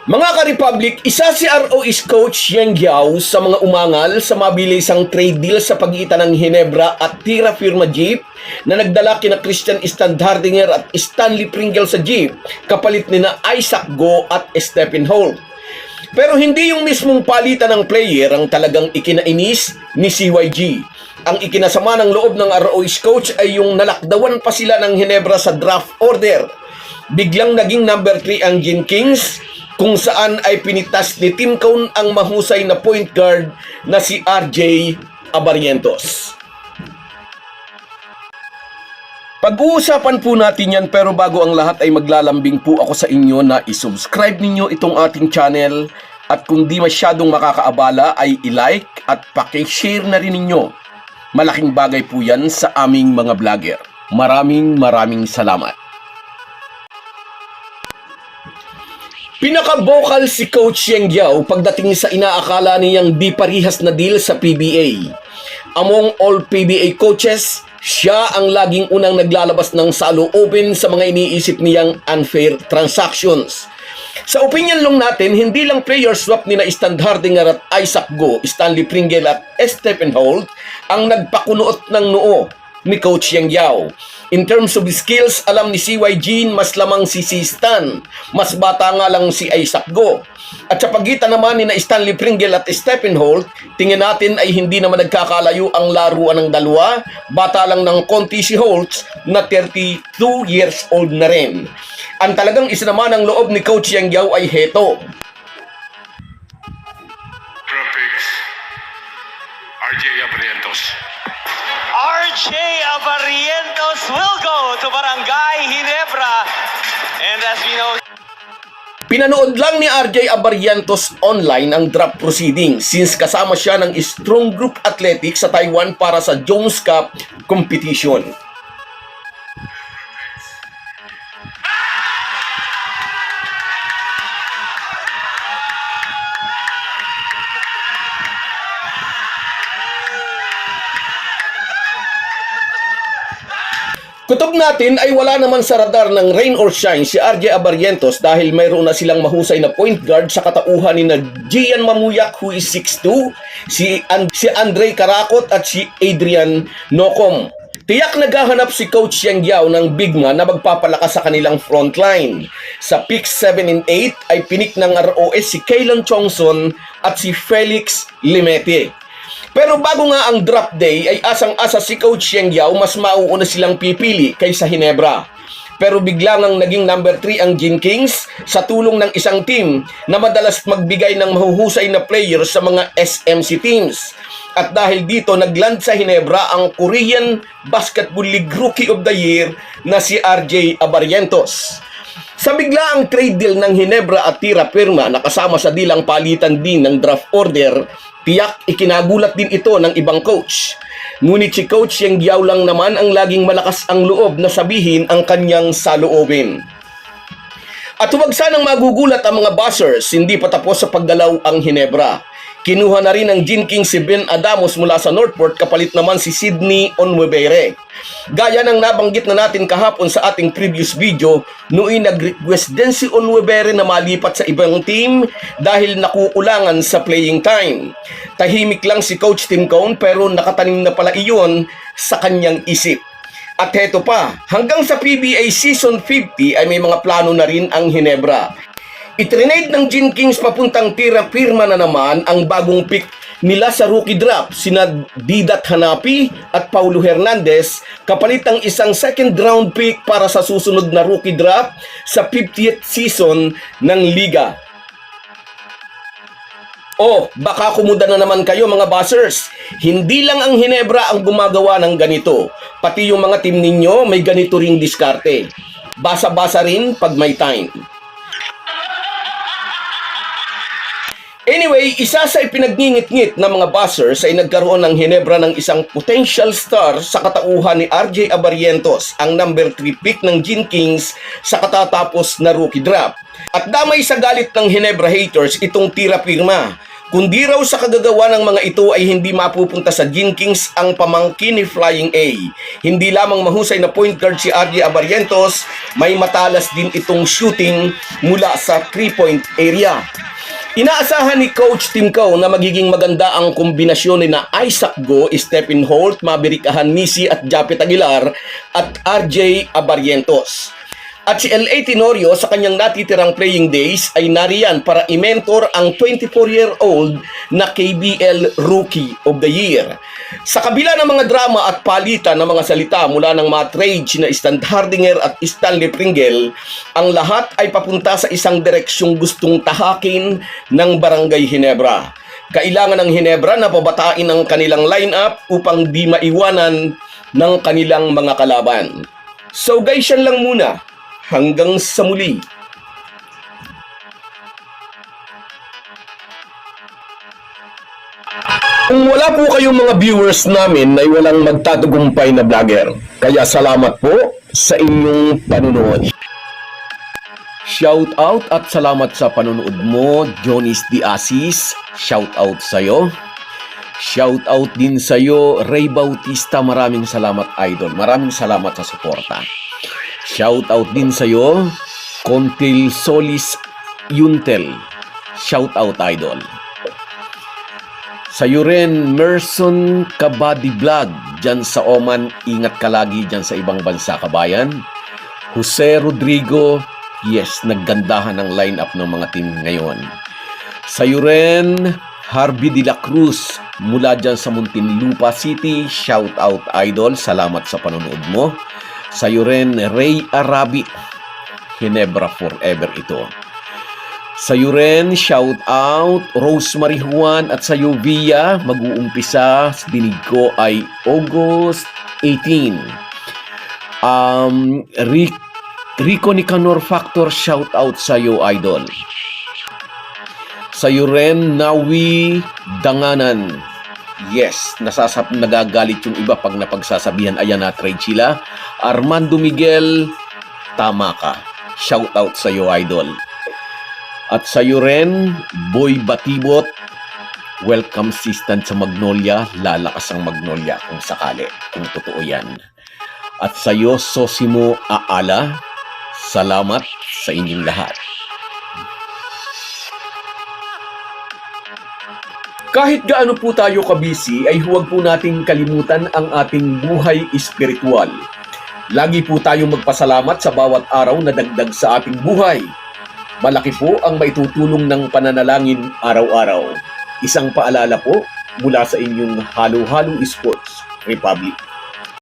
Mga ka-Republic, isa si ROS coach Yang Giao sa mga umangal sa mabilisang trade deal sa pagitan ng Ginebra at Tira Firma Jeep na nagdala kina Christian Standhardinger at Stanley Pringle sa Jeep kapalit ni na Isaac Go at Stephen Holt. Pero hindi yung mismong palitan ng player ang talagang ikinainis ni CYG. Ang ikinasama ng loob ng ROS coach ay yung nalakdawan pa sila ng Ginebra sa draft order. Biglang naging number 3 ang Gin Kings, kung saan ay pinitas ni Tim Cone ang mahusay na point guard na si RJ Abarientos. Pag-uusapan po natin yan, pero bago ang lahat ay maglalambing po ako sa inyo na isubscribe ninyo itong ating channel at kung di masyadong makakaabala ay i-like at paki-share na rin ninyo. Malaking bagay po yan sa aming mga vlogger. Maraming salamat. Pinaka-vocal si Coach Yang Giao pagdating sa inaakala niyang di parihas na deal sa PBA. Among all PBA coaches, siya ang laging unang naglalabas ng saloobin sa mga iniisip niyang unfair transactions. Sa opinion lang natin, hindi lang player swap ni na Standhardinger at Isaac Go, Stanley Pringle at Stephen Holt ang nagpakunuot ng noo ni Coach Yang Giao. In terms of skills, alam ni CYG mas lamang si Stan. Mas bata nga lang si Isaac Go. At sa pagitan naman ni na Stanley Pringle at Stephen Holt, tingin natin ay hindi naman nagkakalayo ang laruan ng dalawa. Bata lang ng konti si Holt na 32 years old na rin. Ang talagang isa naman ang loob ni Coach Yang Giao ay heto. Picks, RJ Abarientos. RJ Abarientos will go to Barangay Ginebra. And as we know, Pinanood lang ni RJ Abarientos online ang draft proceeding since kasama siya ng Strong Group Athletics sa Taiwan para sa Jones Cup competition. Kutob natin ay wala naman sa radar ng rain or shine si RJ Abarientos dahil mayroon na silang mahusay na point guard sa katauhan ni na Gian Mamuyak who is 6'2", si Andre Karakot at si Adrian Nocom. Tiyak naghahanap si Coach Yang Giao ng big man na magpapalakas sa kanilang frontline. Sa picks 7 and 8 ay pinik ng ROS si Kaylan Chongson at si Felix Limete. Pero bago nga ang draft day ay asang-asa si Coach Yang Giao mas mauuna silang pipili kaysa Ginebra. Pero biglang ang naging number 3 ang Gin Kings sa tulong ng isang team na madalas magbigay ng mahuhusay na player sa mga SMC teams. At dahil dito nagland sa Ginebra ang Korean Basketball League Rookie of the Year na si RJ Abarientos. Sa biglaang trade deal ng Ginebra at Tira Firma na kasama sa dilang palitan din ng draft order, tiyak ikinagulat din ito ng ibang coach. Ngunit si Coach Yang Giao lang naman ang laging malakas ang loob na sabihin ang kanyang saloobin. At huwag sanang magugulat ang mga buzzers, hindi pa tapos sa pagdalaw ang Ginebra. Kinuha na rin ng Gin King si Ben Adamos mula sa Northport, kapalit naman si Sydney Onwebere. Gaya ng nabanggit na natin kahapon sa ating previous video, noon nag-request din si Onwebere na malipat sa ibang team dahil nakukulangan sa playing time. Tahimik lang si Coach Tim Cone pero nakatanim na pala iyon sa kanyang isip. At heto pa, hanggang sa PBA Season 50 ay may mga plano na rin ang Ginebra. Itrinade ng Gin Kings papuntang Tira Firma na naman ang bagong pick nila sa rookie draft, sina Didat Hanapi at Paulo Hernandez, kapalit ang isang second round pick para sa susunod na rookie draft sa 50th season ng liga. Oh, baka kumuda na naman kayo mga buzzers. Hindi lang ang Ginebra ang gumagawa ng ganito. Pati yung mga team ninyo may ganito ring diskarte. Basa-basa rin pag may time. Anyway, isa sa ipinagningit-ngit ng mga buzzers ay nagkaroon ng Ginebra ng isang potential star sa katauhan ni RJ Abarientos, ang number 3 pick ng Gin Kings sa katatapos na rookie draft. At damay sa galit ng Ginebra haters itong Tira Firma. Kundi raw sa kagagawa ng mga ito ay hindi mapupunta sa Ginkings ang pamangkin ni Flying A. Hindi lamang mahusay na point guard si RJ Abarientos, may matalas din itong shooting mula sa 3-point area. Inaasahan ni Coach Tim Coe na magiging maganda ang kombinasyon ni na Isaac Go, Stephen Holt, Maverick Ahanmisi at Japet Aguilar at RJ Abarientos. At si L.A. Tenorio sa kanyang natitirang playing days ay nariyan para i-mentor ang 24-year-old na KBL Rookie of the Year. Sa kabila ng mga drama at palitan ng mga salita mula ng mga trades na Stan Hardinger at Stanley Pringle, ang lahat ay papunta sa isang direksyong gustong tahakin ng Barangay Ginebra. Kailangan ng Ginebra na pabatain ang kanilang lineup upang di maiwanan ng kanilang mga kalaban. So guys, yan lang muna. Hanggang sa muli. Kung wala po kayong mga viewers namin ay walang magtatagumpay na vlogger. Kaya salamat po sa inyong panunood. Shout out at salamat sa panunood mo, Jonis D. Asis. Shout out sa'yo. Shout out din sa'yo, Ray Bautista. Maraming salamat, idol. Maraming salamat sa suporta. Shout out din sa'yo, Contil Solis Yuntel. Shout out, idol. Sa'yo rin, Merson Kabadi Vlog. Diyan sa Oman, ingat ka lagi diyan sa ibang bansa, kabayan. Jose Rodrigo, yes, naggandahan ang lineup ng mga team ngayon. Sa'yo rin, Harvey de la Cruz, mula diyan sa Muntinlupa City. Shout out, idol. Salamat sa panonood mo. Sa'yo rin, Ray Arabi, Ginebra forever ito. Sa'yo rin, shout out, Rosemary Juan at sa'yo Via, mag-uumpisa, dinig ko ay August 18. Rico Nicanor Factor, shout out sa'yo, idol. Sa'yo rin, Nawi Danganan. Yes, nagagalit yung iba pag napagsasabihan, ayan na, trade sila. Armando Miguel, tama ka. Shout out sa iyo, idol. At sa iyo rin, Boy Batibot, welcome assistant sa Magnolia. Lalakas ang Magnolia kung sakali, kung totoo yan. At sa iyo, Sosimo Aala, salamat sa inyong lahat. Kahit gaano po tayo kabisi, ay huwag po nating kalimutan ang ating buhay espiritual. Lagi po tayong magpasalamat sa bawat araw na dagdag sa ating buhay. Malaki po ang maitutulong ng pananalangin araw-araw. Isang paalala po mula sa inyong Halo Halo Sports Republic.